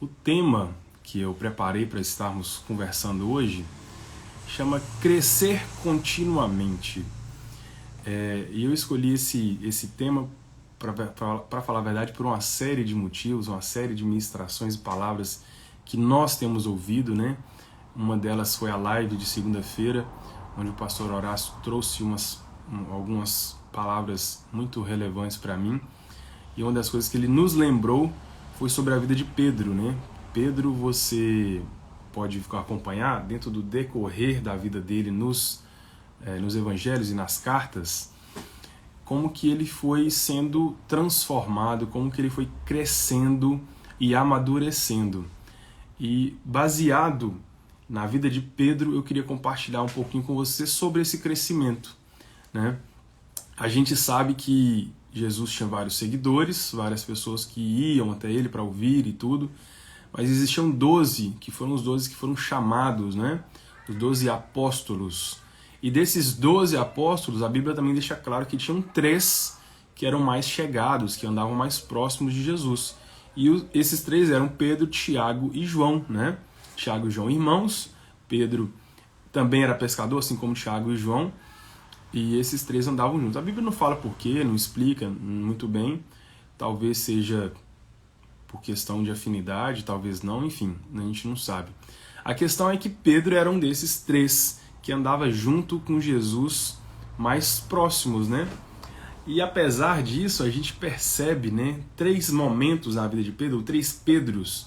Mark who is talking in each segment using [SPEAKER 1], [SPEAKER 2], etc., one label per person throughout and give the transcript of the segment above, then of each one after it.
[SPEAKER 1] O tema que eu preparei para estarmos conversando hoje chama Crescer Continuamente. E eu escolhi esse tema, para falar a verdade, por uma série de motivos, uma série de ministrações e palavras que nós temos ouvido, né? Uma delas foi a live de segunda-feira, onde o pastor Horácio trouxe algumas palavras muito relevantes para mim. E uma das coisas que ele nos lembrou foi sobre a vida de Pedro, né? Pedro, você pode acompanhar dentro do decorrer da vida dele nos evangelhos e nas cartas, como que ele foi sendo transformado, como que ele foi crescendo e amadurecendo. E baseado na vida de Pedro, eu queria compartilhar um pouquinho com você sobre esse crescimento, né? A gente sabe que Jesus tinha vários seguidores, várias pessoas que iam até ele para ouvir e tudo, mas existiam 12, que foram os 12 que foram chamados, né? Os 12 apóstolos. E desses 12 apóstolos, a Bíblia também deixa claro que tinham 3 que eram mais chegados, que andavam mais próximos de Jesus. E esses 3 eram Pedro, Tiago e João, né? Tiago e João irmãos. Pedro também era pescador, assim como Tiago e João. E esses 3 andavam juntos. A Bíblia não fala por quê, não explica muito bem. Talvez seja por questão de afinidade, talvez não, enfim, a gente não sabe. A questão é que Pedro era um desses 3 que andava junto com Jesus mais próximos, né? E apesar disso, a gente percebe, né, 3 momentos na vida de Pedro, 3 Pedros.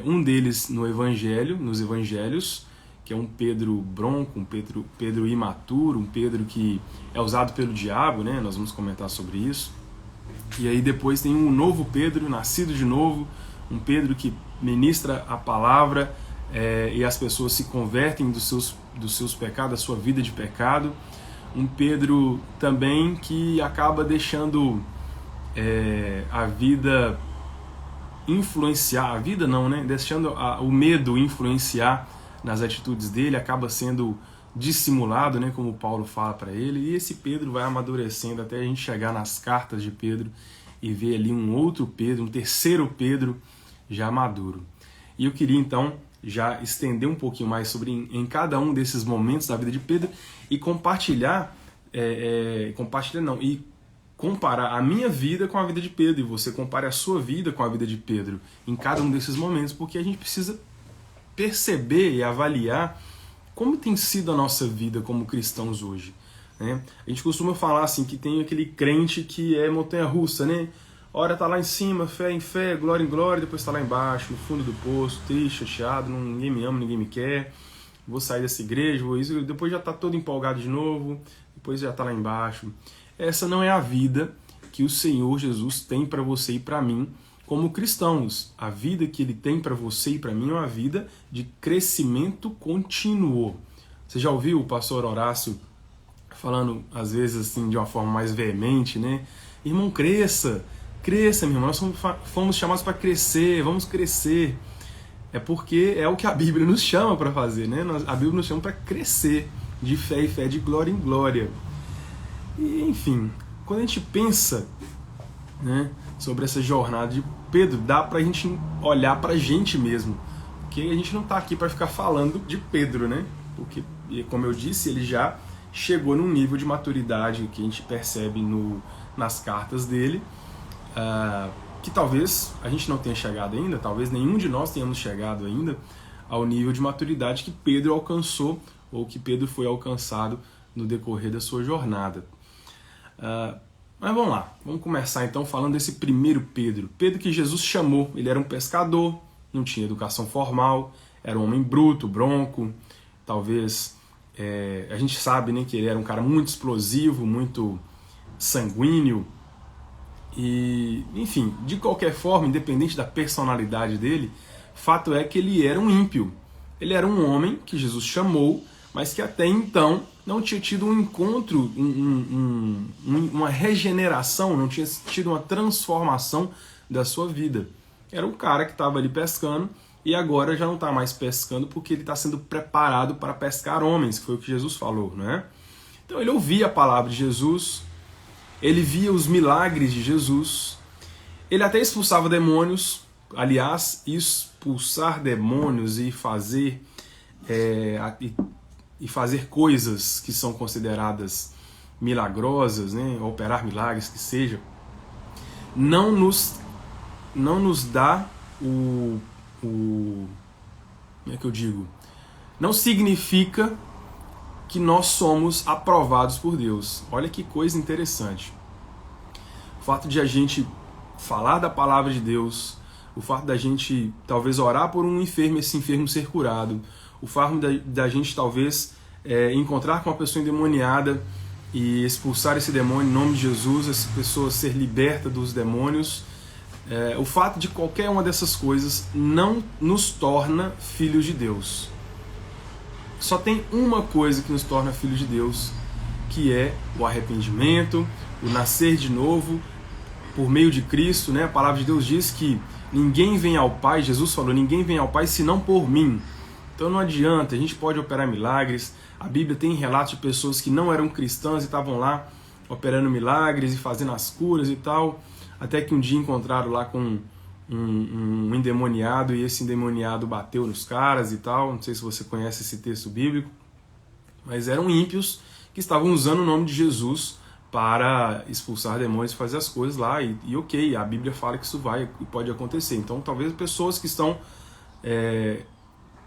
[SPEAKER 1] Um deles nos evangelhos, que é um Pedro bronco, um Pedro imaturo, um Pedro que é usado pelo diabo, né? Nós vamos comentar sobre isso. E aí depois tem um novo Pedro, nascido de novo, um Pedro que ministra a palavra e as pessoas se convertem dos seus pecados, da sua vida de pecado. Um Pedro também que acaba deixando a vida influenciar, a vida não, né? Deixando o medo influenciar nas atitudes dele, acaba sendo dissimulado, né? Como Paulo fala para ele, e esse Pedro vai amadurecendo até a gente chegar nas cartas de Pedro e ver ali um outro Pedro, um terceiro Pedro já maduro. E eu queria então já estender um pouquinho mais sobre em cada um desses momentos da vida de Pedro e comparar a minha vida com a vida de Pedro, e você compare a sua vida com a vida de Pedro em cada um desses momentos, porque a gente precisa perceber e avaliar como tem sido a nossa vida como cristãos hoje, né? A gente costuma falar assim que tem aquele crente que é montanha-russa, né? Ora tá lá em cima, fé em fé, glória em glória, depois tá lá embaixo, no fundo do poço, triste, chateado, ninguém me ama, ninguém me quer, vou sair dessa igreja, vou isso, depois já tá todo empolgado de novo, depois já tá lá embaixo. Essa não é a vida que o Senhor Jesus tem para você e para mim como cristãos. A vida que Ele tem para você e para mim é uma vida de crescimento contínuo. Você já ouviu o pastor Horácio falando, às vezes, assim, de uma forma mais veemente, né? Irmão, cresça, meu irmão, nós fomos chamados para crescer, vamos crescer. É porque é o que a Bíblia nos chama para fazer, né? A Bíblia nos chama para crescer de fé em fé, de glória em glória. E, enfim, quando a gente pensa, né, sobre essa jornada de Pedro, dá pra gente olhar pra gente mesmo, porque a gente não tá aqui para ficar falando de Pedro, né? Porque, como eu disse, ele já chegou num nível de maturidade que a gente percebe nas cartas dele, que talvez a gente não tenha chegado ainda, talvez nenhum de nós tenhamos chegado ainda ao nível de maturidade que Pedro alcançou, ou que Pedro foi alcançado no decorrer da sua jornada. Mas vamos lá, vamos começar então falando desse primeiro Pedro. Pedro que Jesus chamou, ele era um pescador, não tinha educação formal, era um homem bruto, bronco, talvez, a gente sabe, né, que ele era um cara muito explosivo, muito sanguíneo, e enfim, de qualquer forma, independente da personalidade dele, fato é que ele era um ímpio. Ele era um homem que Jesus chamou, mas que até então não tinha tido um encontro, uma regeneração, não tinha tido uma transformação da sua vida. Era um cara que estava ali pescando e agora já não está mais pescando porque ele está sendo preparado para pescar homens, que foi o que Jesus falou, né? Então ele ouvia a palavra de Jesus, ele via os milagres de Jesus, ele até expulsava demônios, Aliás, expulsar demônios e fazer coisas que são consideradas milagrosas, né, operar milagres que seja, não nos dá como é que eu digo? Não significa que nós somos aprovados por Deus. Olha que coisa interessante. O fato de a gente falar da palavra de Deus, o fato da gente talvez orar por um enfermo e esse enfermo ser curado, o fato da gente talvez encontrar com uma pessoa endemoniada e expulsar esse demônio em nome de Jesus, essa pessoa ser liberta dos demônios, o fato de qualquer uma dessas coisas não nos torna filhos de Deus. Só tem uma coisa que nos torna filhos de Deus, que é o arrependimento, o nascer de novo por meio de Cristo, né? A palavra de Deus diz que ninguém vem ao Pai, Jesus falou, ninguém vem ao Pai senão por mim. Então não adianta, a gente pode operar milagres. A Bíblia tem relatos de pessoas que não eram cristãs e estavam lá operando milagres e fazendo as curas e tal, até que um dia encontraram lá com um endemoniado e esse endemoniado bateu nos caras e tal. Não sei se você conhece esse texto bíblico, mas eram ímpios que estavam usando o nome de Jesus para expulsar demônios e fazer as coisas lá, e ok, a Bíblia fala que isso vai e pode acontecer. Então talvez pessoas que estão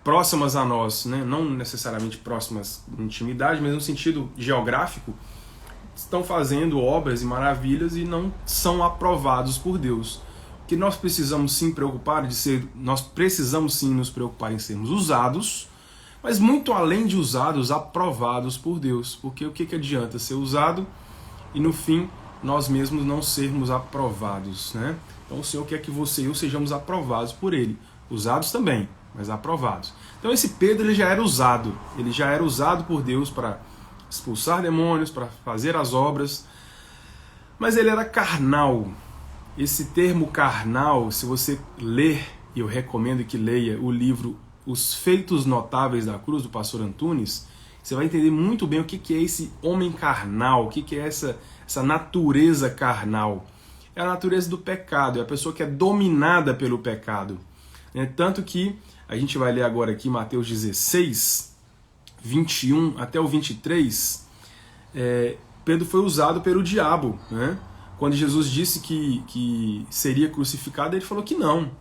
[SPEAKER 1] próximas a nós, né, não necessariamente próximas em intimidade, mas no sentido geográfico, estão fazendo obras e maravilhas e não são aprovados por Deus. Que nós precisamos sim nós precisamos sim nos preocupar em sermos usados, mas muito além de usados, aprovados por Deus. Porque o que adianta ser usado e no fim nós mesmos não sermos aprovados, né? Então o Senhor quer que você e eu sejamos aprovados por Ele, usados também, mas aprovados. Então esse Pedro ele já era usado por Deus para expulsar demônios, para fazer as obras, mas ele era carnal. Esse termo carnal, se você ler, e eu recomendo que leia o livro Os Feitos Notáveis da Cruz, do pastor Antunes, você vai entender muito bem o que é esse homem carnal, o que é essa natureza carnal. É a natureza do pecado, é a pessoa que é dominada pelo pecado. Tanto que a gente vai ler agora aqui Mateus 16, 21 até o 23, Pedro foi usado pelo diabo, né? Quando Jesus disse que seria crucificado, ele falou que não.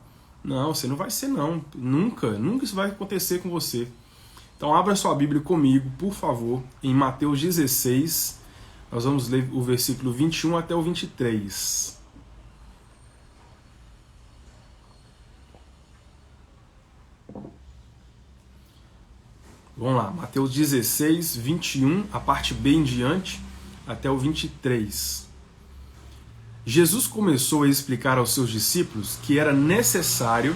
[SPEAKER 1] Não, você não vai ser não. Nunca isso vai acontecer com você. Então abra sua Bíblia comigo, por favor, em Mateus 16. Nós vamos ler o versículo 21 até o 23. Vamos lá, Mateus 16, 21, a parte B em diante, até o 23. Jesus começou a explicar aos seus discípulos que era necessário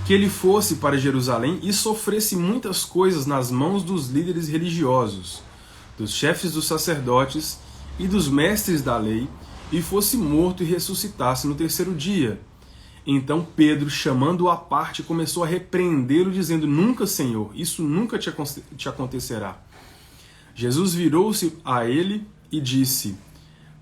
[SPEAKER 1] que ele fosse para Jerusalém e sofresse muitas coisas nas mãos dos líderes religiosos, dos chefes dos sacerdotes e dos mestres da lei, e fosse morto e ressuscitasse no terceiro dia. Então Pedro, chamando-o à parte, começou a repreendê-lo, dizendo: Nunca, Senhor, isso nunca te acontecerá. Jesus virou-se a ele e disse: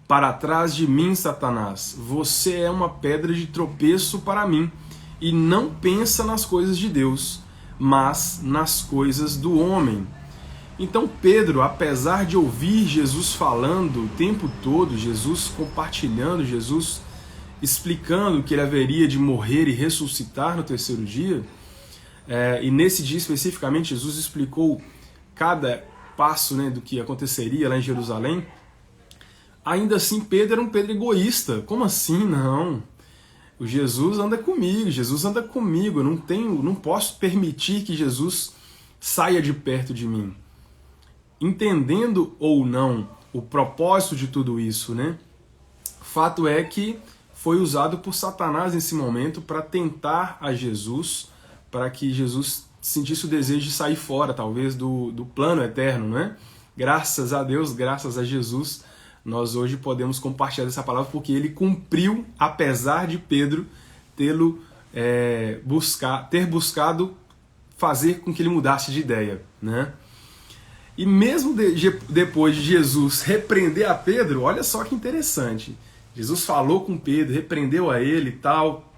[SPEAKER 1] Para trás de mim, Satanás, você é uma pedra de tropeço para mim, e não pensa nas coisas de Deus, mas nas coisas do homem. Então Pedro, apesar de ouvir Jesus falando o tempo todo, Jesus compartilhando, Jesus explicando que ele haveria de morrer e ressuscitar no terceiro dia, e nesse dia especificamente Jesus explicou cada passo, né, do que aconteceria lá em Jerusalém. Ainda assim Pedro era um Pedro egoísta. Como assim? Não. O Jesus anda comigo, eu não posso permitir que Jesus saia de perto de mim. Entendendo ou não o propósito de tudo isso, né? Fato é que foi usado por Satanás nesse momento para tentar a Jesus, para que Jesus sentisse o desejo de sair fora, talvez, do plano eterno, né? Graças a Deus, graças a Jesus, nós hoje podemos compartilhar essa palavra, porque ele cumpriu, apesar de Pedro ter buscado fazer com que ele mudasse de ideia, né? E mesmo depois de Jesus repreender a Pedro, olha só que interessante. Jesus falou com Pedro, repreendeu a ele e tal.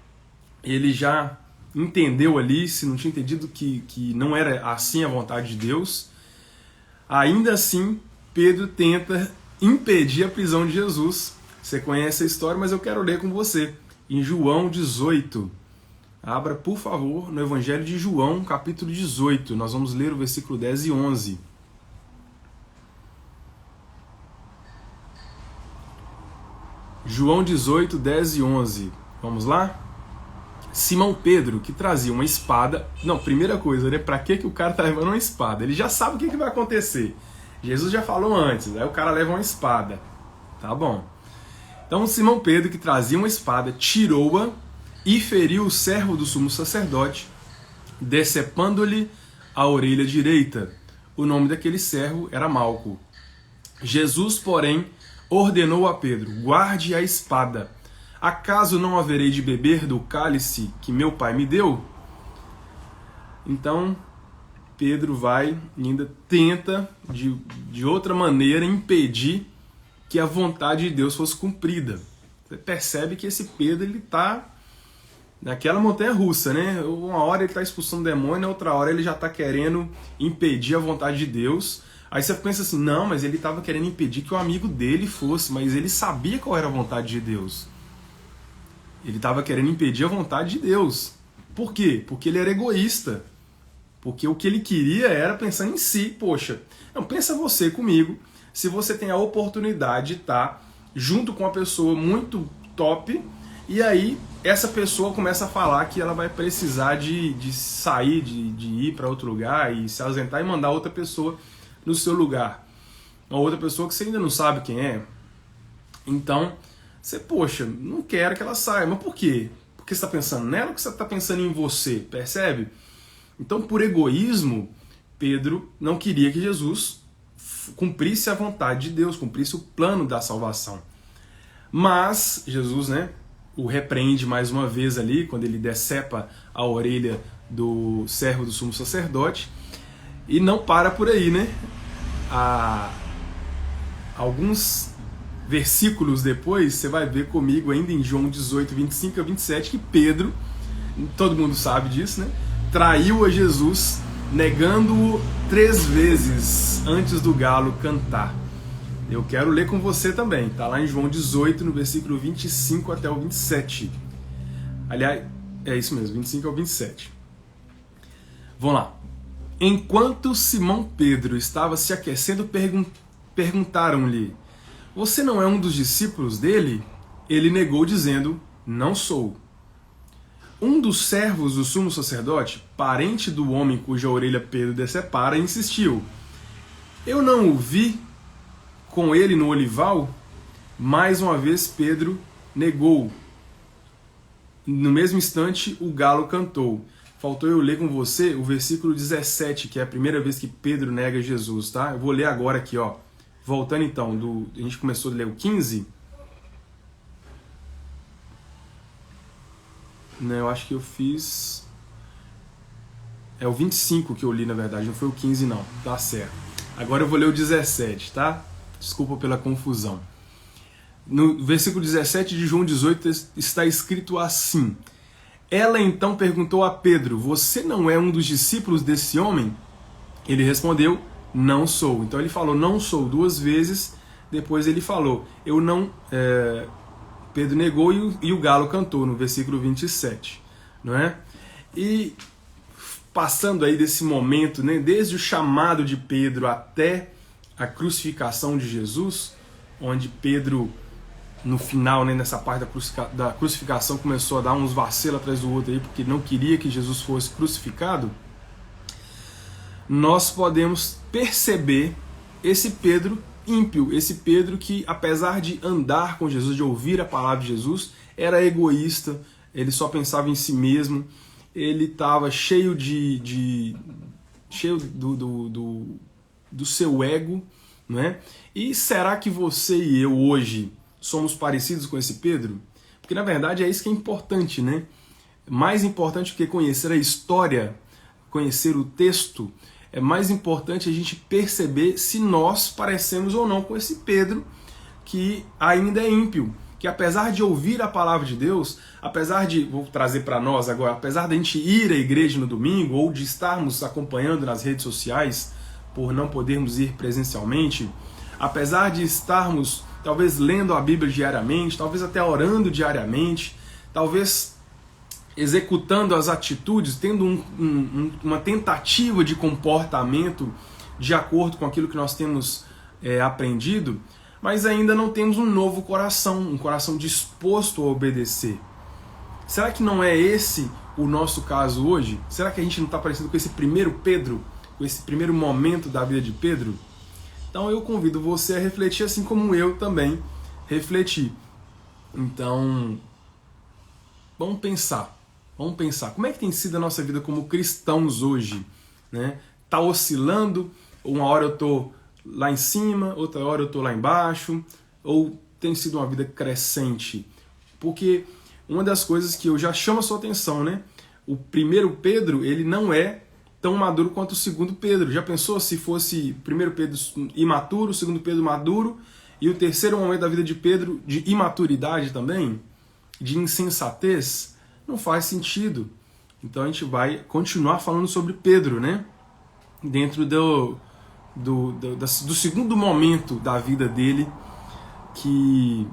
[SPEAKER 1] ele já entendeu ali, se não tinha entendido que não era assim a vontade de Deus, ainda assim Pedro tenta impedir a prisão de Jesus. Você conhece a história, mas eu quero ler com você. Em João 18. Abra, por favor, no Evangelho de João, capítulo 18. Nós vamos ler o versículo 10 e 11. João 18, 10 e 11. Vamos lá? Simão Pedro, que trazia uma espada... Não, primeira coisa, né? Pra que o cara tá levando uma espada? Ele já sabe o que vai acontecer. Jesus já falou antes, aí o cara leva uma espada. Tá bom. Então Simão Pedro, que trazia uma espada, tirou-a e feriu o servo do sumo sacerdote, decepando-lhe a orelha direita. O nome daquele servo era Malco. Jesus, porém, ordenou a Pedro: guarde a espada. Acaso não haverei de beber do cálice que meu pai me deu? Então, Pedro vai e ainda tenta, de outra maneira, impedir que a vontade de Deus fosse cumprida. Você percebe que esse Pedro está naquela montanha-russa, né? Uma hora ele está expulsando demônio, na outra hora ele já está querendo impedir a vontade de Deus. Aí você pensa assim, não, mas ele estava querendo impedir que o amigo dele fosse, mas ele sabia qual era a vontade de Deus. Ele estava querendo impedir a vontade de Deus. Por quê? Porque ele era egoísta. Porque o que ele queria era pensar em si. Poxa, não, pensa você comigo, se você tem a oportunidade de estar junto com uma pessoa muito top, e aí essa pessoa começa a falar que ela vai precisar de sair, de ir para outro lugar e se ausentar e mandar outra pessoa no seu lugar. Uma outra pessoa que você ainda não sabe quem é. Então, você, poxa, não quero que ela saia. Mas por quê? Porque você está pensando nela ou que você está pensando em você? Percebe? Então, por egoísmo, Pedro não queria que Jesus cumprisse a vontade de Deus, cumprisse o plano da salvação. Mas Jesus, né, o repreende mais uma vez ali, quando ele decepa a orelha do servo do sumo sacerdote, e não para por aí, né? Alguns versículos depois, você vai ver comigo ainda em João 18, 25 a 27, que Pedro, todo mundo sabe disso, né, traiu a Jesus, negando-o 3 vezes antes do galo cantar. Eu quero ler com você também, está lá em João 18, no versículo 25 até o 27. Aliás, é isso mesmo, 25 ao 27. Vamos lá. Enquanto Simão Pedro estava se aquecendo, perguntaram-lhe: você não é um dos discípulos dele? Ele negou, dizendo: não sou. Um dos servos do sumo sacerdote, parente do homem cuja orelha Pedro decepara, insistiu: eu não o vi com ele no olival? Mais uma vez Pedro negou. No mesmo instante o galo cantou. Faltou eu ler com você o versículo 17, que é a primeira vez que Pedro nega Jesus, tá? Eu vou ler agora aqui, ó. Voltando então, a gente começou a ler o 15. Não, eu acho que eu fiz... É o 25 que eu li, na verdade, não foi o 15 não, tá certo. Agora eu vou ler o 17, tá? Desculpa pela confusão. No versículo 17 de João 18 está escrito assim: ela então perguntou a Pedro: você não é um dos discípulos desse homem? Ele respondeu: não sou. Então ele falou não sou 2 vezes, depois ele falou eu não... Pedro negou e o galo cantou, no versículo 27, não é? E passando aí desse momento, né, desde o chamado de Pedro até a crucificação de Jesus, onde Pedro, no final, né, nessa parte da crucificação, começou a dar uns vacilos atrás do outro aí, porque não queria que Jesus fosse crucificado, nós podemos perceber esse Pedro ímpio, esse Pedro que, apesar de andar com Jesus, de ouvir a palavra de Jesus, era egoísta, ele só pensava em si mesmo, ele estava cheio cheio do seu ego, né? E será que você e eu hoje somos parecidos com esse Pedro? Porque na verdade é isso que é importante, né? Mais importante do que conhecer a história, conhecer o texto, é mais importante a gente perceber se nós parecemos ou não com esse Pedro que ainda é ímpio, que apesar de ouvir a palavra de Deus, apesar de, vou trazer para nós agora, apesar de a gente ir à igreja no domingo ou de estarmos acompanhando nas redes sociais, por não podermos ir presencialmente, apesar de estarmos talvez lendo a Bíblia diariamente, talvez até orando diariamente, talvez executando as atitudes, tendo uma tentativa de comportamento de acordo com aquilo que nós temos aprendido, mas ainda não temos um novo coração, um coração disposto a obedecer. Será que não é esse o nosso caso hoje? Será que a gente não está parecido com esse primeiro Pedro, com esse primeiro momento da vida de Pedro? Então eu convido você a refletir assim como eu também refleti. Então, vamos pensar. Como é que tem sido a nossa vida como cristãos hoje? Né? Tá oscilando? Uma hora eu estou lá em cima, outra hora eu estou lá embaixo? Ou tem sido uma vida crescente? Porque uma das coisas que eu já chamo a sua atenção, né? O primeiro Pedro, ele não é tão maduro quanto o segundo Pedro. Já pensou se fosse o primeiro Pedro imaturo, o segundo Pedro maduro, e o terceiro momento da vida de Pedro de imaturidade também? De insensatez? Não faz sentido. Então a gente vai continuar falando sobre Pedro, né? Dentro do segundo momento da vida dele, que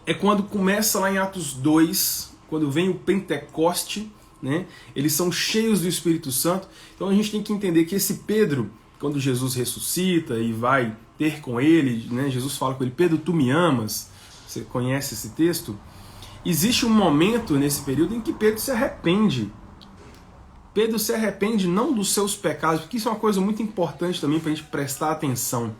[SPEAKER 1] é quando começa lá em Atos 2, quando vem o Pentecoste, né? Eles são cheios do Espírito Santo. Então a gente tem que entender que esse Pedro, quando Jesus ressuscita e vai ter com ele, né? Jesus fala com ele, Pedro, tu me amas? Você conhece esse texto? Existe um momento nesse período em que Pedro se arrepende. Pedro se arrepende não dos seus pecados, porque isso é uma coisa muito importante também para a gente prestar atenção.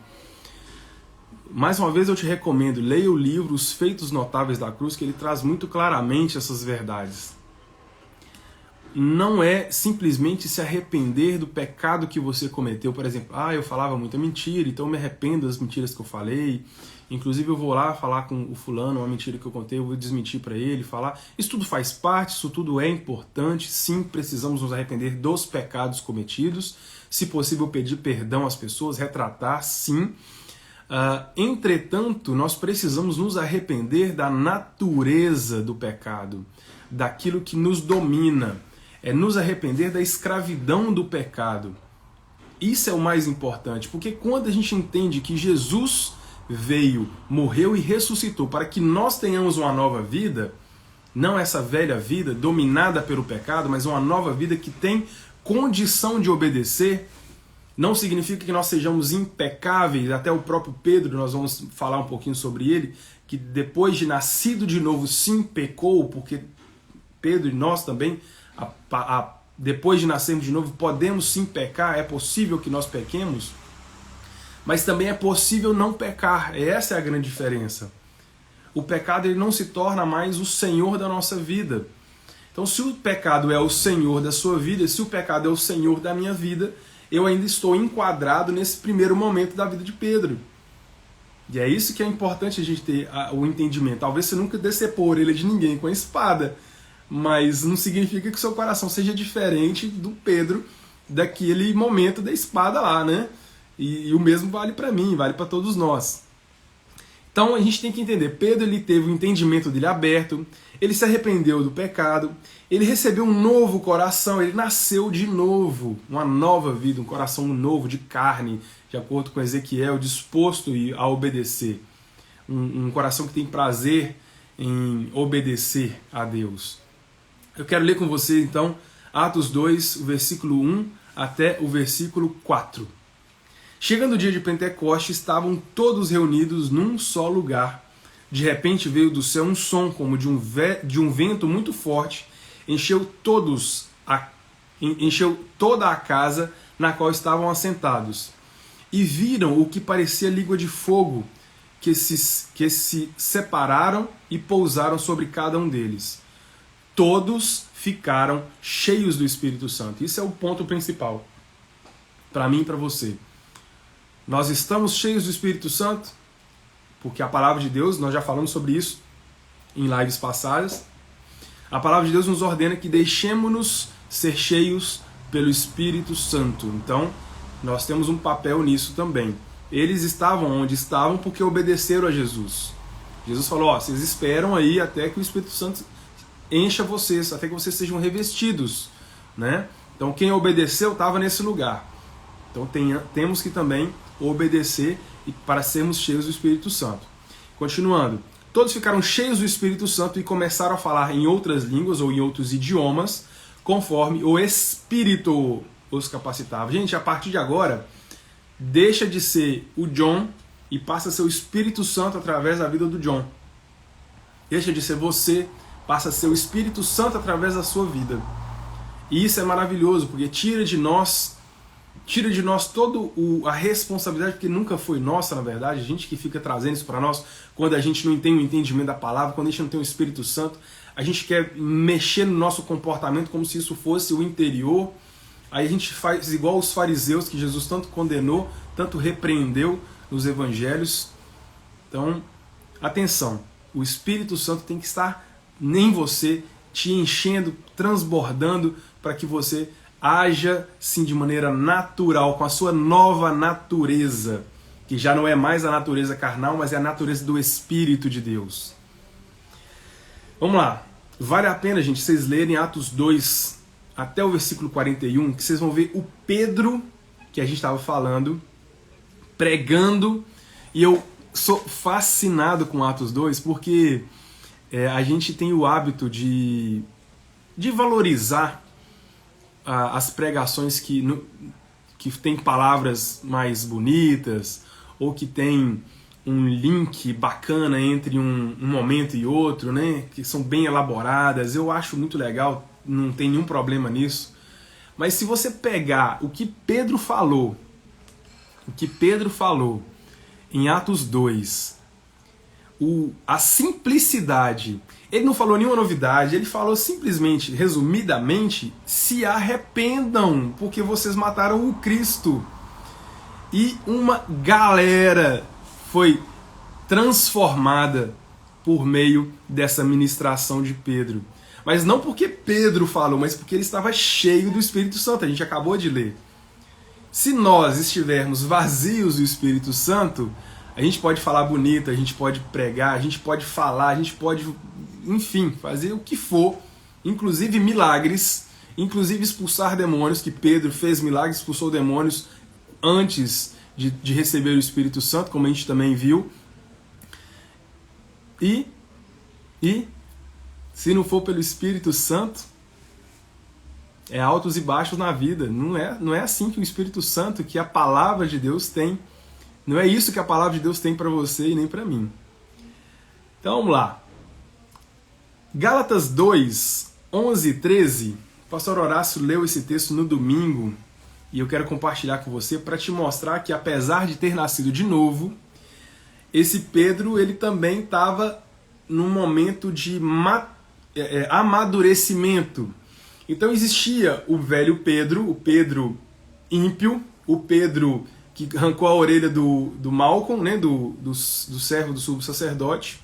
[SPEAKER 1] Mais uma vez eu te recomendo, leia o livro Os Feitos Notáveis da Cruz, que ele traz muito claramente essas verdades. Não é simplesmente se arrepender do pecado que você cometeu. Por exemplo, eu falava muita mentira, então eu me arrependo das mentiras que eu falei. Inclusive eu vou lá falar com o fulano uma mentira que eu contei, eu vou desmentir para ele, falar. Isso tudo faz parte, isso tudo é importante. Sim, precisamos nos arrepender dos pecados cometidos. Se possível, pedir perdão às pessoas, retratar, sim. Entretanto, nós precisamos nos arrepender da natureza do pecado, daquilo que nos domina. É nos arrepender da escravidão do pecado. Isso é o mais importante, porque quando a gente entende que Jesus veio, morreu e ressuscitou para que nós tenhamos uma nova vida, não essa velha vida dominada pelo pecado, mas uma nova vida que tem condição de obedecer, não significa que nós sejamos impecáveis. Até o próprio Pedro, nós vamos falar um pouquinho sobre ele, que depois de nascido de novo sim pecou, porque Pedro e nós também, depois de nascermos de novo, podemos sim pecar, é possível que nós pequemos, mas também é possível não pecar. Essa é a grande diferença. O pecado ele não se torna mais o senhor da nossa vida. Então, se o pecado é o senhor da sua vida, se o pecado é o senhor da minha vida, eu ainda estou enquadrado nesse primeiro momento da vida de Pedro. E é isso que é importante a gente ter o entendimento. Talvez você nunca decepou a orelha de ninguém com a espada, mas não significa que o seu coração seja diferente do Pedro daquele momento da espada lá, né? E o mesmo vale para mim, vale para todos nós. Então a gente tem que entender, Pedro ele teve o entendimento dele aberto, ele se arrependeu do pecado, ele recebeu um novo coração, ele nasceu de novo, uma nova vida, um coração novo de carne, de acordo com Ezequiel, disposto a obedecer. Um coração que tem prazer em obedecer a Deus. Eu quero ler com você então Atos 2, o versículo 1 até o versículo 4. Chegando o dia de Pentecostes, estavam todos reunidos num só lugar. De repente veio do céu um som como de um vento muito forte, encheu toda a casa na qual estavam assentados. E viram o que parecia língua de fogo, que se separaram e pousaram sobre cada um deles. Todos ficaram cheios do Espírito Santo. Isso é o ponto principal, para mim e para você. Nós estamos cheios do Espírito Santo, porque a palavra de Deus, nós já falamos sobre isso em lives passadas, a palavra de Deus nos ordena que deixemos-nos ser cheios pelo Espírito Santo. Então, nós temos um papel nisso também. Eles estavam onde estavam porque obedeceram a Jesus. Jesus falou, ó, vocês esperam aí até que o Espírito Santo encha vocês, até que vocês sejam revestidos, né? Então quem obedeceu estava nesse lugar. Então temos que também obedecer para sermos cheios do Espírito Santo. Continuando, todos ficaram cheios do Espírito Santo e começaram a falar em outras línguas ou em outros idiomas, conforme o Espírito os capacitava. Gente, a partir de agora, deixa de ser o John e passa a ser o Espírito Santo através da vida do John. Deixa de ser você, passa a ser o Espírito Santo através da sua vida. E isso é maravilhoso, porque tira de nós toda a responsabilidade, porque nunca foi nossa, na verdade, a gente que fica trazendo isso para nós, quando a gente não tem o entendimento da palavra, quando a gente não tem o Espírito Santo, a gente quer mexer no nosso comportamento como se isso fosse o interior, aí a gente faz igual os fariseus, que Jesus tanto condenou, tanto repreendeu nos evangelhos. Então, atenção, o Espírito Santo tem que estar em você, te enchendo, transbordando, para que você haja sim de maneira natural, com a sua nova natureza, que já não é mais a natureza carnal, mas é a natureza do Espírito de Deus. Vamos lá, vale a pena, gente, vocês lerem Atos 2 até o versículo 41, que vocês vão ver o Pedro, que a gente estava falando, pregando, e eu sou fascinado com Atos 2, porque a gente tem o hábito de valorizar as pregações que tem palavras mais bonitas, ou que tem um link bacana entre um momento e outro, né? Que são bem elaboradas. Eu acho muito legal, não tem nenhum problema nisso. Mas se você pegar o que Pedro falou em Atos 2, a simplicidade, ele não falou nenhuma novidade, ele falou simplesmente, resumidamente, se arrependam, porque vocês mataram o Cristo. E uma galera foi transformada por meio dessa ministração de Pedro. Mas não porque Pedro falou, mas porque ele estava cheio do Espírito Santo, a gente acabou de ler. Se nós estivermos vazios do Espírito Santo, a gente pode falar bonito, a gente pode pregar, a gente pode falar, a gente pode, enfim, fazer o que for, inclusive milagres, inclusive expulsar demônios, que Pedro fez milagres, expulsou demônios antes de receber o Espírito Santo, como a gente também viu. E se não for pelo Espírito Santo, é altos e baixos na vida. Não é assim que o Espírito Santo, que a palavra de Deus tem. Não é isso que a palavra de Deus tem para você e nem para mim. Então vamos lá. Gálatas 2, 11 e 13. O pastor Horácio leu esse texto no domingo e eu quero compartilhar com você para te mostrar que, apesar de ter nascido de novo, esse Pedro ele também estava num momento de amadurecimento. Então existia o velho Pedro, o Pedro ímpio, o Pedro que arrancou a orelha do Malcolm, né, do servo do sumo sacerdote.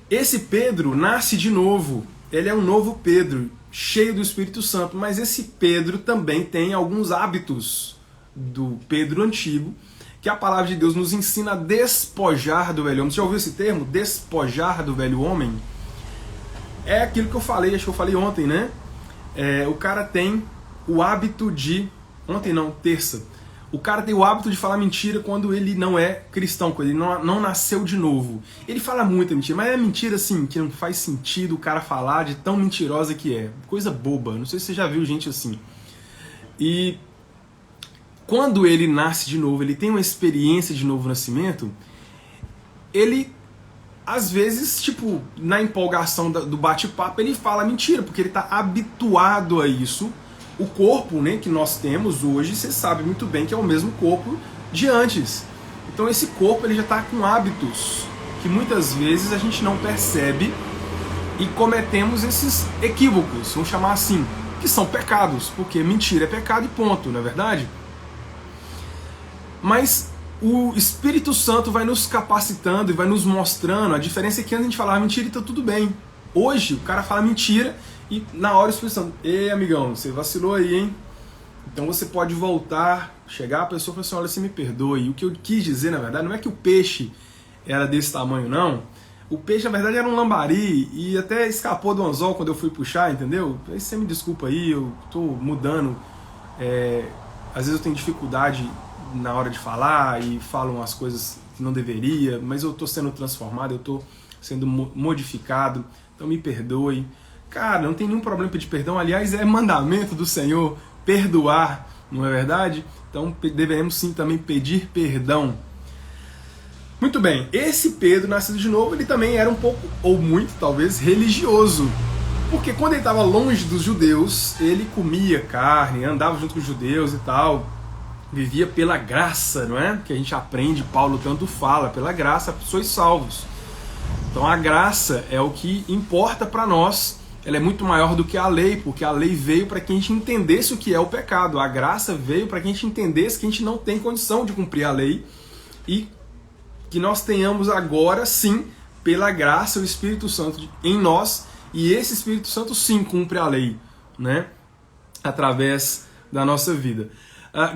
[SPEAKER 1] Esse Pedro nasce de novo, ele é um novo Pedro, cheio do Espírito Santo, mas esse Pedro também tem alguns hábitos do Pedro antigo, que a palavra de Deus nos ensina a despojar do velho homem. Você já ouviu esse termo? Despojar do velho homem? É aquilo que eu falei, acho que eu falei ontem, né? O cara tem o hábito de... Ontem não, terça. O cara tem o hábito de falar mentira quando ele não é cristão, quando ele não nasceu de novo. Ele fala muita mentira, mas é mentira assim, que não faz sentido o cara falar, de tão mentirosa que é. Coisa boba, não sei se você já viu gente assim. E quando ele nasce de novo, ele tem uma experiência de novo nascimento, ele, às vezes, tipo, na empolgação do bate-papo, ele fala mentira, porque ele está habituado a isso. O corpo, né, que nós temos hoje, você sabe muito bem que é o mesmo corpo de antes. Então esse corpo ele já está com hábitos que muitas vezes a gente não percebe e cometemos esses equívocos, vamos chamar assim, que são pecados, porque mentira é pecado e ponto, não é verdade? Mas o Espírito Santo vai nos capacitando e vai nos mostrando. A diferença é que antes a gente falava mentira e está tudo bem. Hoje o cara fala mentira e na hora o Espírito Santo, ei amigão, você vacilou aí, hein? Então você pode voltar, chegar a pessoa e falar assim, olha, você me perdoe. O que eu quis dizer, na verdade, não é que o peixe era desse tamanho, não. O peixe, na verdade, era um lambari e até escapou do anzol quando eu fui puxar, entendeu? Aí você me desculpa aí, eu tô mudando. Às vezes eu tenho dificuldade na hora de falar e falo umas coisas que não deveria, mas eu tô sendo transformado, eu tô sendo modificado, então me perdoe. Cara, não tem nenhum problema em pedir perdão, aliás, é mandamento do Senhor perdoar, não é verdade? Então devemos sim também pedir perdão. Muito bem, esse Pedro, nascido de novo, ele também era um pouco, ou muito talvez, religioso. Porque quando ele estava longe dos judeus, ele comia carne, andava junto com os judeus e tal, vivia pela graça, não é? Que a gente aprende, Paulo tanto fala, pela graça sois salvos. Então a graça é o que importa para nós, ela é muito maior do que a lei, porque a lei veio para que a gente entendesse o que é o pecado, a graça veio para que a gente entendesse que a gente não tem condição de cumprir a lei e que nós tenhamos agora, sim, pela graça, o Espírito Santo em nós, e esse Espírito Santo, sim, cumpre a lei, né? Através da nossa vida.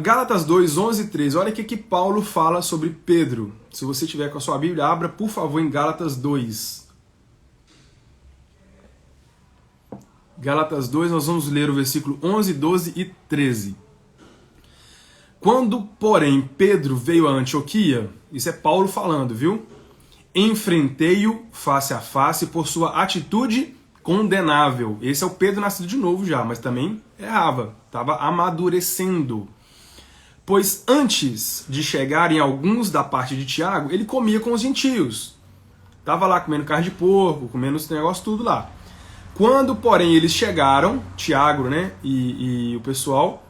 [SPEAKER 1] Gálatas 2, 11 e 13, olha o que Paulo fala sobre Pedro. Se você tiver com a sua Bíblia, abra, por favor, em Gálatas 2. Gálatas 2, nós vamos ler o versículo 11, 12 e 13. Quando, porém, Pedro veio a Antioquia, isso é Paulo falando, viu? Enfrentei-o face a face por sua atitude condenável. Esse é o Pedro nascido de novo já, mas também errava, estava amadurecendo. Pois antes de chegarem alguns da parte de Tiago, ele comia com os gentios. Estava lá comendo carne de porco, comendo esse negócio tudo lá. Quando, porém, eles chegaram, Tiago, né, e o pessoal,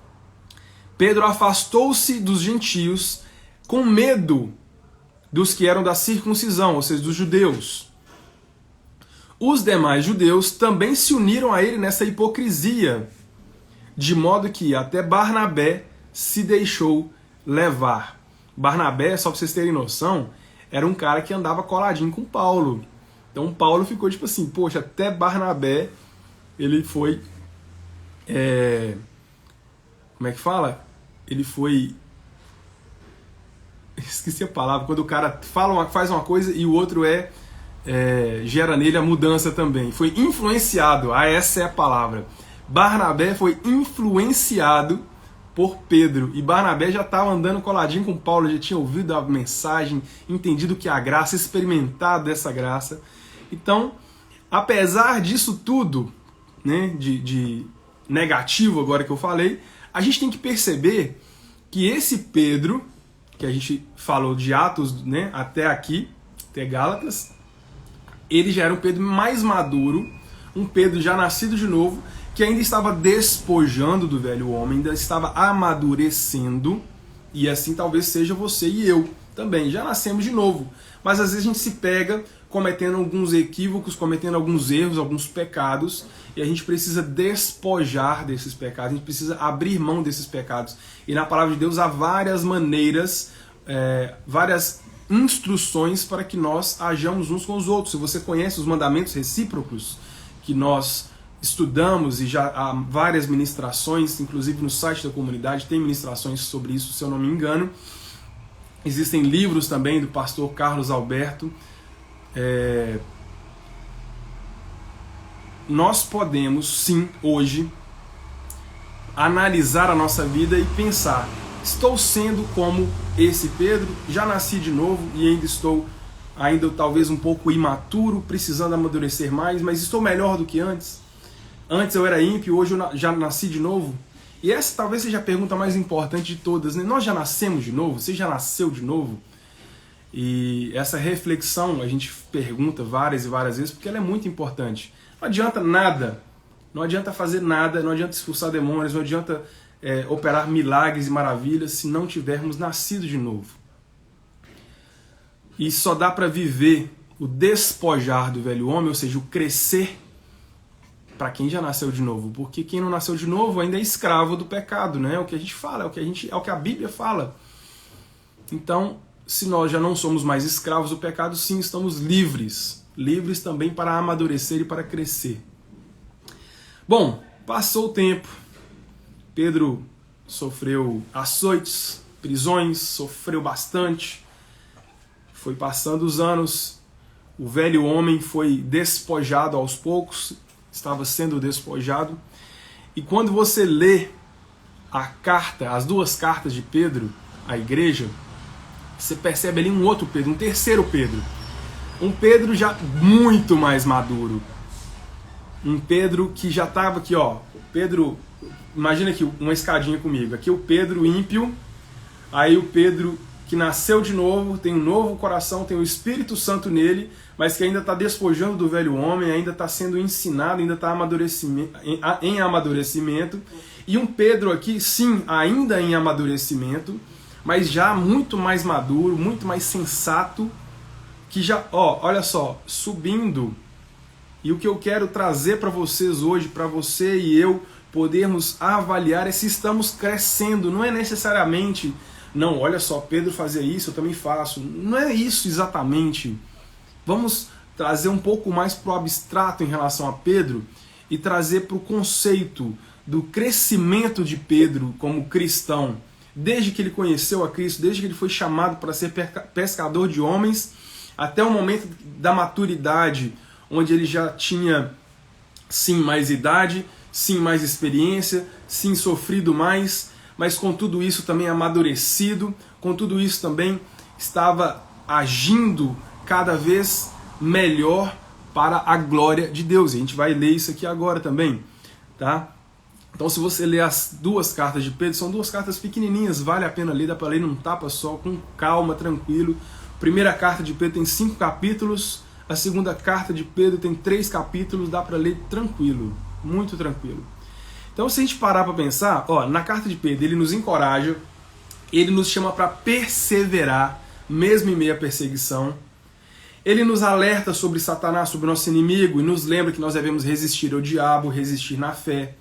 [SPEAKER 1] Pedro afastou-se dos gentios com medo dos que eram da circuncisão, ou seja, dos judeus. Os demais judeus também se uniram a ele nessa hipocrisia, de modo que até Barnabé se deixou levar. Barnabé, só para vocês terem noção, era um cara que andava coladinho com Paulo. Então Paulo ficou tipo assim, poxa, até Barnabé ele foi... como é que fala? Ele foi... Esqueci a palavra. Quando o cara faz uma coisa e o outro gera nele a mudança também. Foi influenciado. Essa é a palavra. Barnabé foi influenciado por Pedro. E Barnabé já estava andando coladinho com Paulo, já tinha ouvido a mensagem, entendido que a graça, experimentado dessa graça. Então, apesar disso tudo, né, de negativo agora que eu falei, a gente tem que perceber que esse Pedro, que a gente falou de Atos, né, até aqui, até Gálatas, ele já era um Pedro mais maduro, um Pedro já nascido de novo, que ainda estava despojando do velho homem, ainda estava amadurecendo, e assim talvez seja você e eu também, já nascemos de novo, mas às vezes a gente se pega cometendo alguns equívocos, cometendo alguns erros, alguns pecados, e a gente precisa despojar desses pecados, a gente precisa abrir mão desses pecados. E na palavra de Deus há várias maneiras, várias instruções para que nós hajamos uns com os outros. Se você conhece os mandamentos recíprocos que nós estudamos, e já há várias ministrações, inclusive no site da comunidade tem ministrações sobre isso, se eu não me engano. Existem livros também do pastor Carlos Alberto. Nós podemos sim hoje analisar a nossa vida e pensar, estou sendo como esse Pedro, já nasci de novo e ainda talvez um pouco imaturo, precisando amadurecer mais, mas estou melhor do que antes. Antes eu era ímpio, hoje eu já nasci de novo. E essa talvez seja a pergunta mais importante de todas, né? Nós já nascemos de novo? Você já nasceu de novo? E essa reflexão a gente pergunta várias e várias vezes porque ela é muito importante. Não adianta nada, não adianta fazer nada, não adianta expulsar demônios, não adianta operar milagres e maravilhas se não tivermos nascido de novo. E só dá para viver o despojar do velho homem, ou seja, o crescer, para quem já nasceu de novo. Porque quem não nasceu de novo ainda é escravo do pecado, né? É o que a gente fala, é o que a Bíblia fala. Então, se nós já não somos mais escravos do pecado, sim, estamos livres. Livres também para amadurecer e para crescer. Bom, passou o tempo. Pedro sofreu açoites, prisões, sofreu bastante. Foi passando os anos, o velho homem foi despojado aos poucos, estava sendo despojado. E quando você lê a carta, as duas cartas de Pedro à igreja, você percebe ali um outro Pedro, um terceiro Pedro. Um Pedro já muito mais maduro. Um Pedro que já estava aqui, ó. Pedro, imagina aqui uma escadinha comigo. Aqui o Pedro ímpio, aí o Pedro que nasceu de novo, tem um novo coração, tem o Espírito Santo nele, mas que ainda está despojando do velho homem, ainda está sendo ensinado, ainda está em amadurecimento. E um Pedro aqui, sim, ainda em amadurecimento, mas já muito mais maduro, muito mais sensato, que já, ó, olha só, subindo. E o que eu quero trazer para vocês hoje, para você e eu podermos avaliar é se estamos crescendo. Não é necessariamente, não, olha só, Pedro fazia isso, eu também faço. Não é isso exatamente. Vamos trazer um pouco mais para o abstrato em relação a Pedro e trazer para o conceito do crescimento de Pedro como cristão. Desde que ele conheceu a Cristo, desde que ele foi chamado para ser pescador de homens, até o momento da maturidade, onde ele já tinha, sim, mais idade, sim, mais experiência, sim, sofrido mais, mas com tudo isso também amadurecido, com tudo isso também estava agindo cada vez melhor para a glória de Deus. E a gente vai ler isso aqui agora também, tá? Então, se você ler as duas cartas de Pedro, são duas cartas pequenininhas, vale a pena ler, dá para ler num tapa só, com calma, tranquilo. A primeira carta de Pedro tem 5 capítulos, a segunda carta de Pedro tem 3 capítulos, dá para ler tranquilo, muito tranquilo. Então, se a gente parar para pensar, ó, na carta de Pedro ele nos encoraja, ele nos chama para perseverar, mesmo em meio à perseguição. Ele nos alerta sobre Satanás, sobre o nosso inimigo, e nos lembra que nós devemos resistir ao diabo, resistir na fé.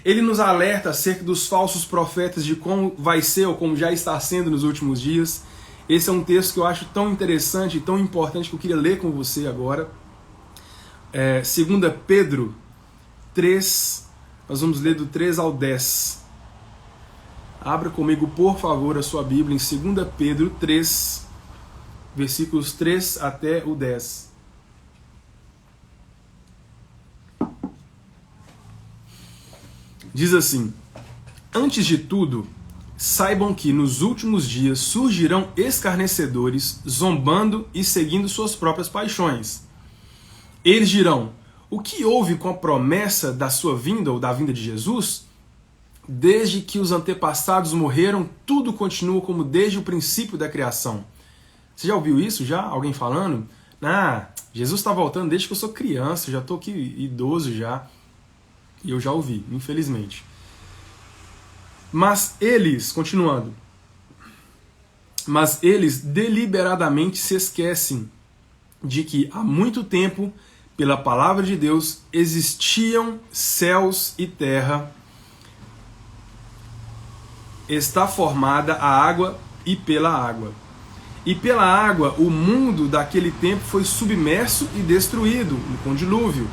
[SPEAKER 1] Ele nos alerta acerca dos falsos profetas, de como vai ser ou como já está sendo nos últimos dias. Esse é um texto que eu acho tão interessante e tão importante que eu queria ler com você agora. 2 Pedro 3, nós vamos ler do 3 ao 10. Abra comigo, por favor, a sua Bíblia em 2 Pedro 3, versículos 3 até o 10. Diz assim: antes de tudo, saibam que nos últimos dias surgirão escarnecedores, zombando e seguindo suas próprias paixões. Eles dirão: o que houve com a promessa da sua vinda ou da vinda de Jesus? Desde que os antepassados morreram, tudo continua como desde o princípio da criação. Você já ouviu isso? Já? Alguém falando? Jesus está voltando desde que eu sou criança, já estou aqui idoso já. E eu já ouvi, infelizmente. Mas eles, continuando, mas eles deliberadamente se esquecem de que há muito tempo, pela palavra de Deus, existiam céus e terra, está formada a água e pela água. E pela água o mundo daquele tempo foi submerso e destruído com o dilúvio.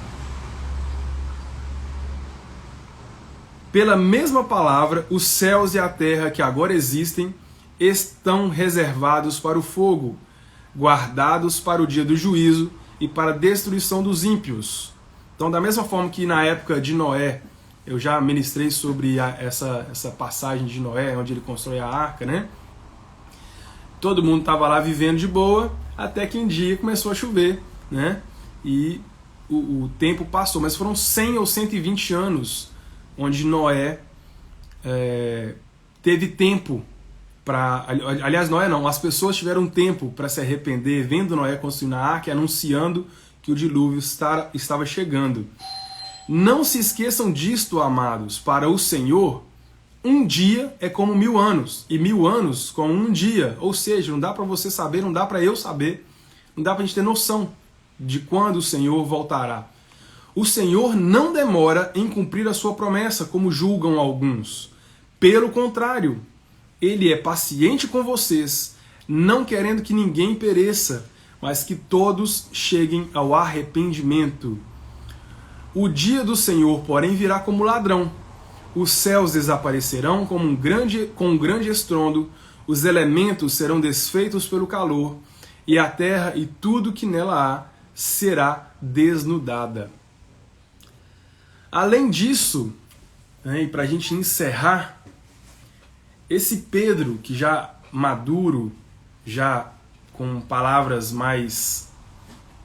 [SPEAKER 1] Pela mesma palavra, os céus e a terra que agora existem estão reservados para o fogo, guardados para o dia do juízo e para a destruição dos ímpios. Então, da mesma forma que na época de Noé, eu já ministrei sobre essa passagem de Noé, onde ele constrói a arca, né? Todo mundo estava lá vivendo de boa, até que um dia começou a chover, né? E o tempo passou, mas foram 100 ou 120 anos onde Noé teve tempo para... Aliás, Noé não, as pessoas tiveram tempo para se arrepender, vendo Noé construindo a arca e anunciando que o dilúvio estava chegando. Não se esqueçam disto, amados, para o Senhor, um dia é como 1000 anos, e 1000 anos como um dia. Ou seja, não dá para você saber, não dá para eu saber, não dá para a gente ter noção de quando o Senhor voltará. O Senhor não demora em cumprir a sua promessa, como julgam alguns. Pelo contrário, Ele é paciente com vocês, não querendo que ninguém pereça, mas que todos cheguem ao arrependimento. O dia do Senhor, porém, virá como ladrão. Os céus desaparecerão com um grande estrondo, os elementos serão desfeitos pelo calor, e a terra e tudo que nela há será desnudada. Além disso, né, e para a gente encerrar, esse Pedro, que já maduro, já com palavras mais,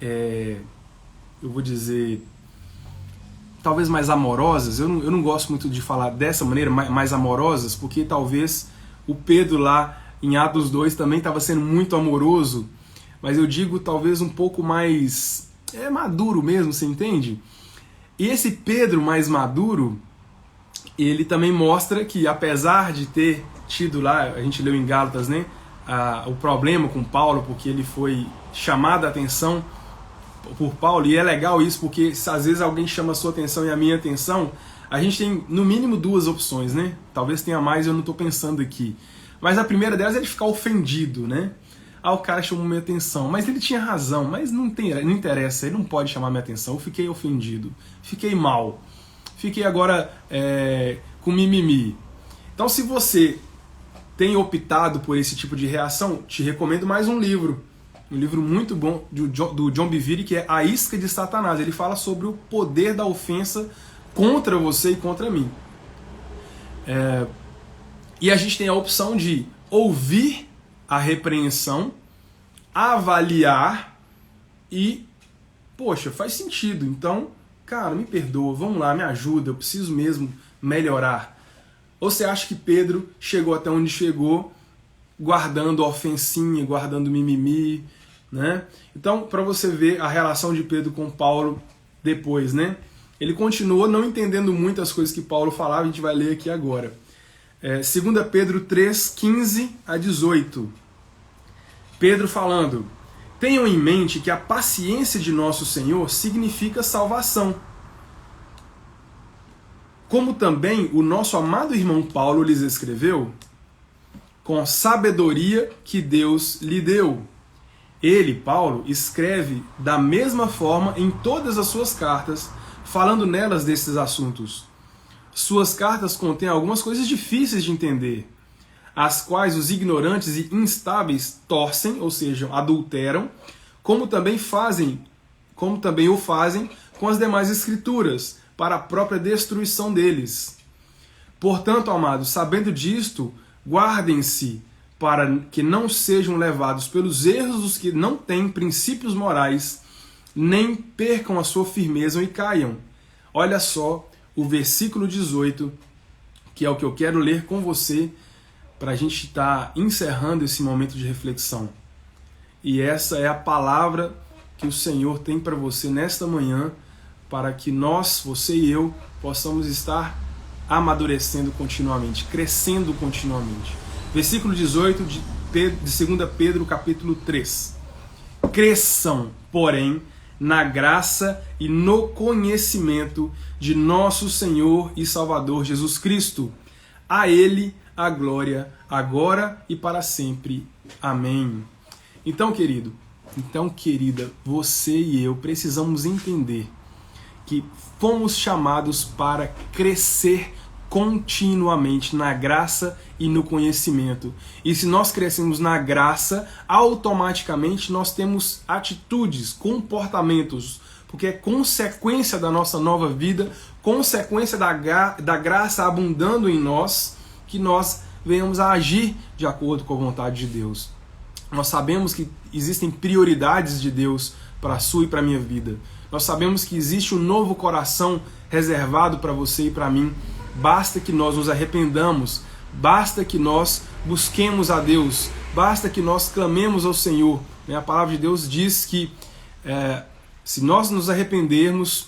[SPEAKER 1] eu vou dizer, talvez mais amorosas, eu não gosto muito de falar dessa maneira, mais amorosas, porque talvez o Pedro lá em Atos 2 também estava sendo muito amoroso, mas eu digo talvez um pouco mais maduro mesmo, você entende? E esse Pedro mais maduro, ele também mostra que apesar de ter tido lá, a gente leu em Gálatas, né, o problema com Paulo, porque ele foi chamado a atenção por Paulo, e é legal isso, porque se às vezes alguém chama a sua atenção e a minha atenção, a gente tem no mínimo duas opções, né? Talvez tenha mais, eu não estou pensando aqui. Mas a primeira delas é ele ficar ofendido, né? O cara chamou minha atenção, mas ele tinha razão, mas não interessa, ele não pode chamar minha atenção, eu fiquei ofendido, fiquei mal, fiquei agora com mimimi. Então se você tem optado por esse tipo de reação, te recomendo mais um livro muito bom do John Bevere, que é A Isca de Satanás. Ele fala sobre o poder da ofensa contra você e contra mim. E a gente tem a opção de ouvir a repreensão, avaliar e, poxa, faz sentido. Então, cara, me perdoa, vamos lá, me ajuda, eu preciso mesmo melhorar. Ou você acha que Pedro chegou até onde chegou, guardando ofensinha, guardando mimimi, né? Então, para você ver a relação de Pedro com Paulo depois, né? Ele continuou não entendendo muitas coisas que Paulo falava, a gente vai ler aqui agora. 2 Pedro 3, 15 a 18. Pedro falando: tenham em mente que a paciência de nosso Senhor significa salvação. Como também o nosso amado irmão Paulo lhes escreveu, com sabedoria que Deus lhe deu. Ele, Paulo, escreve da mesma forma em todas as suas cartas, falando nelas desses assuntos. Suas cartas contêm algumas coisas difíceis de entender, as quais os ignorantes e instáveis torcem, ou seja, adulteram, como também o fazem com as demais escrituras, para a própria destruição deles. Portanto, amados, sabendo disto, guardem-se para que não sejam levados pelos erros dos que não têm princípios morais, nem percam a sua firmeza e caiam. Olha só o versículo 18, que é o que eu quero ler com você, para a gente estar encerrando esse momento de reflexão. E essa é a palavra que o Senhor tem para você nesta manhã, para que nós, você e eu, possamos estar amadurecendo continuamente, crescendo continuamente. Versículo 18 de 2 Pedro, capítulo 3. Cresçam, porém, na graça e no conhecimento de nosso Senhor e Salvador Jesus Cristo. A Ele a glória, agora e para sempre. Amém. Então, querido, querida, você e eu precisamos entender que fomos chamados para crescer continuamente na graça e no conhecimento. E se nós crescemos na graça, automaticamente nós temos atitudes, comportamentos, porque é consequência da nossa nova vida, consequência da graça abundando em nós, que nós venhamos a agir de acordo com a vontade de Deus. Nós sabemos que existem prioridades de Deus para a sua e para a minha vida. Nós sabemos que existe um novo coração reservado para você e para mim. Basta que nós nos arrependamos, basta que nós busquemos a Deus, basta que nós clamemos ao Senhor. A palavra de Deus diz que se nós nos arrependermos,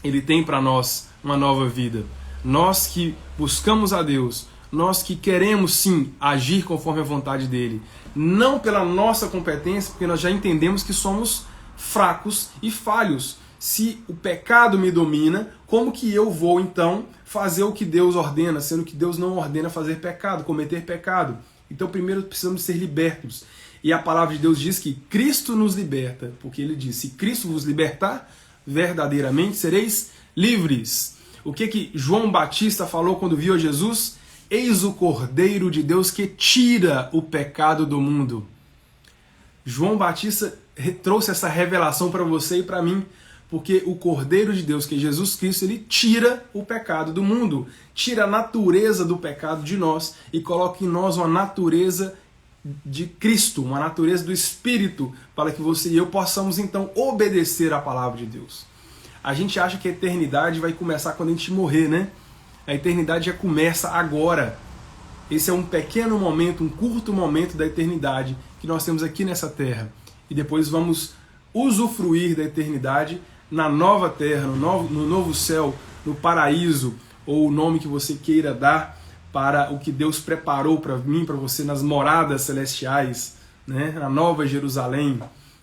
[SPEAKER 1] Ele tem para nós uma nova vida. Nós que buscamos a Deus, nós que queremos sim agir conforme a vontade dEle, não pela nossa competência, porque nós já entendemos que somos fracos e falhos. Se o pecado me domina, como que eu vou então fazer o que Deus ordena, sendo que Deus não ordena fazer pecado, cometer pecado? Então primeiro precisamos ser libertos. E a palavra de Deus diz que Cristo nos liberta, porque Ele diz: se Cristo vos libertar, verdadeiramente sereis livres. O que João Batista falou quando viu Jesus? Eis o Cordeiro de Deus que tira o pecado do mundo. João Batista trouxe essa revelação para você e para mim, porque o Cordeiro de Deus, que é Jesus Cristo, ele tira o pecado do mundo, tira a natureza do pecado de nós e coloca em nós uma natureza de Cristo, uma natureza do Espírito, para que você e eu possamos então obedecer à palavra de Deus. A gente acha que a eternidade vai começar quando a gente morrer, né? A eternidade já começa agora. Esse é um pequeno momento, um curto momento da eternidade que nós temos aqui nessa terra. E depois vamos usufruir da eternidade na nova terra, no novo céu, no paraíso, ou o nome que você queira dar para o que Deus preparou para mim, para você, nas moradas celestiais, né? Na Nova Jerusalém.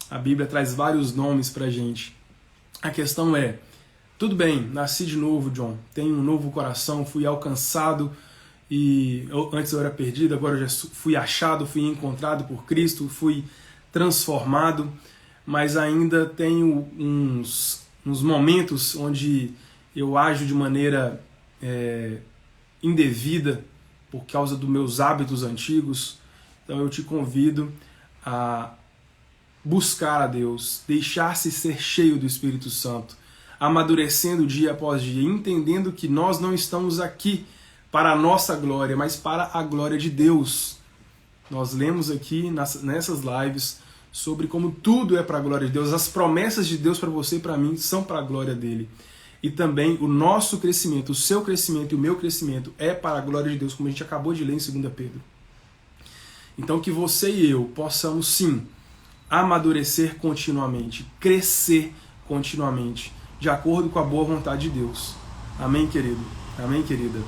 [SPEAKER 1] A Bíblia traz vários nomes para a gente. A questão é, tudo bem, nasci de novo, John, tenho um novo coração, fui alcançado, antes eu era perdido, agora eu já fui achado, fui encontrado por Cristo, fui transformado, mas ainda tenho uns momentos onde eu ajo de maneira indevida por causa dos meus hábitos antigos. Então eu te convido a buscar a Deus, deixar-se ser cheio do Espírito Santo, amadurecendo dia após dia, entendendo que nós não estamos aqui para a nossa glória, mas para a glória de Deus. Nós lemos aqui nessas lives sobre como tudo é para a glória de Deus, as promessas de Deus para você e para mim são para a glória dele. E também o nosso crescimento, o seu crescimento e o meu crescimento é para a glória de Deus, como a gente acabou de ler em 2 Pedro. Então que você e eu possamos sim amadurecer continuamente, crescer continuamente, de acordo com a boa vontade de Deus. Amém, querido? Amém, querida?